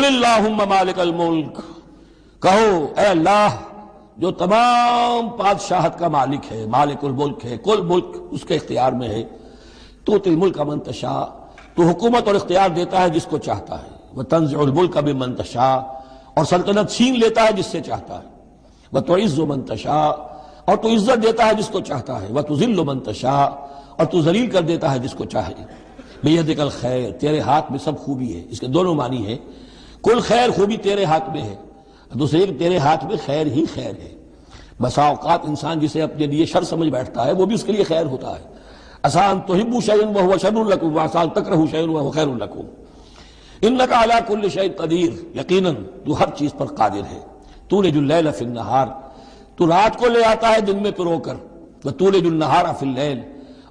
اللہم مالک الملک، کہو اے اللہ جو تمام بادشاہت کا مالک ہے، مالک الملک ہے، کل ملک اس کے اختیار میں ہے، تؤتی الملک من تشاء، تو حکومت اور اختیار دیتا ہے جس کو چاہتا ہے، وتنزع الملک ممن تشاء، اور سلطنت چھین لیتا ہے جس سے چاہتا ہے، وتعز من تشاء، اور تو عزت دیتا ہے جس کو چاہتا ہے، وتذل من تشاء، اور تو ذلیل کر دیتا ہے جس کو چاہے، بیدک الخیر، تیرے ہاتھ میں سب خوبی ہے۔ اس کے دونوں معنی ہیں، کل خیر خوبی تیرے ہاتھ میں ہے، دوسرے کہ تیرے ہاتھ میں خیر ہی خیر ہے۔ بسا اوقات انسان جسے اپنے لیے شر سمجھ بیٹھتا ہے وہ بھی اس کے لیے خیر ہوتا ہے۔ عسیٰ ان تحبوا شیئا وہو شر لکم وعسیٰ ان تکرہوا شیئا وہو خیر لکم، انک علی کل شیء قدیر، یقیناً تو ہر چیز پر قادر ہے۔ تولج اللیل فی النہار، تو رات کو لے آتا ہے دن میں پرو کر، وتولج النہار فی اللیل،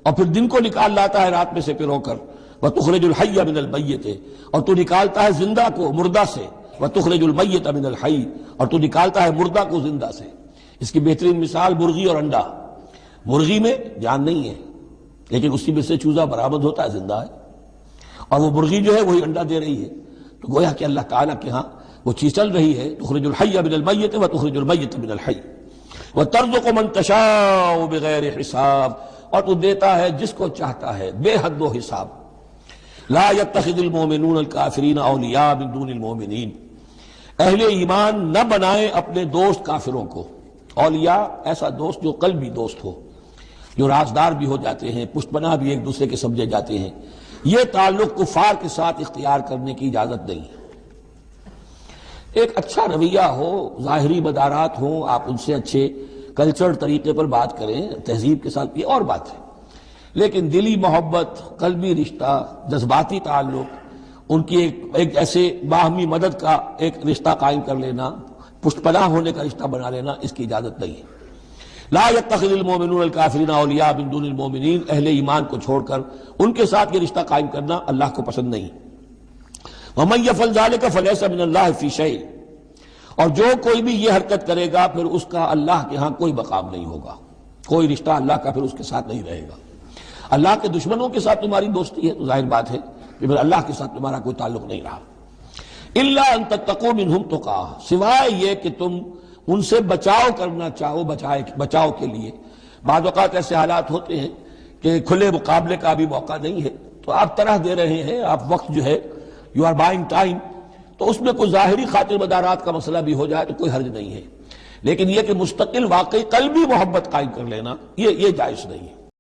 اور پھر دن کو نکال لاتا ہے رات میں سے پرو کر، وتخرج الحی من المیت، اور تو نکالتا ہے زندہ کو مردہ سے، وتخرج المیت من الحی، اور تو نکالتا ہے مردہ کو زندہ سے۔ اس کی بہترین مثال مرغی اور انڈا، مرغی میں جان نہیں ہے لیکن اسی میں سے چوزہ برآمد ہوتا ہے، زندہ ہے، اور وہ مرغی جو ہے وہی انڈا دے رہی ہے، تو گویا کہ اللہ تعالیٰ کے ہاں وہ چیز چل رہی ہے، تخرج الحی من المیت وتخرج المیت من الحی، وترزق من تشاء بغیر حساب، اور تو دیتا ہے جس کو چاہتا ہے بے حد و حساب۔ لا يتخذ المؤمنون الکافرین اولیاء من دون المؤمنین، اہل ایمان نہ بنائیں اپنے دوست کافروں کو، اولیاء ایسا دوست جو قلبی دوست ہو، جو رازدار بھی ہو جاتے ہیں، پشت پناہ بھی ایک دوسرے کے سمجھے جاتے ہیں، یہ تعلق کفار کے ساتھ اختیار کرنے کی اجازت نہیں ہے۔ ایک اچھا رویہ ہو، ظاہری مدارات ہوں، آپ ان سے اچھے کلچر طریقے پر بات کریں، تہذیب کے ساتھ، یہ اور بات ہے، لیکن دلی محبت، قلبی رشتہ، جذباتی تعلق، ان کی ایک ایسے باہمی مدد کا ایک رشتہ قائم کر لینا، پشت پناہ ہونے کا رشتہ بنا لینا، اس کی اجازت نہیں ہے۔ لا يتخذ المؤمنون الکافرین اولیاء من دون المؤمنین، اہل ایمان کو چھوڑ کر ان کے ساتھ یہ رشتہ قائم کرنا اللہ کو پسند نہیں۔ ومن يفعل ذلك فليس من اللہ فی شیء، اور جو کوئی بھی یہ حرکت کرے گا پھر اس کا اللہ کے ہاں کوئی مقام نہیں ہوگا، کوئی رشتہ اللہ کا پھر اس کے ساتھ نہیں رہے گا۔ اللہ کے دشمنوں کے ساتھ تمہاری دوستی ہے تو ظاہر بات ہے کہ پھر اللہ کے ساتھ تمہارا کوئی تعلق نہیں رہا۔ الا ان تتقوا منہم تقا، سوائے یہ کہ تم ان سے بچاؤ کرنا چاہو، بچاؤ کے لیے بعض اوقات ایسے حالات ہوتے ہیں کہ کھلے مقابلے کا بھی موقع نہیں ہے، تو آپ طرح دے رہے ہیں، آپ وقت جو ہے یو آر بائنگ ٹائم، تو اس میں کوئی ظاہری خاطر مدارات کا مسئلہ بھی ہو جائے تو کوئی حرج نہیں ہے، لیکن یہ کہ مستقل واقعی قلبی محبت قائم کر لینا یہ جائز نہیں ہے۔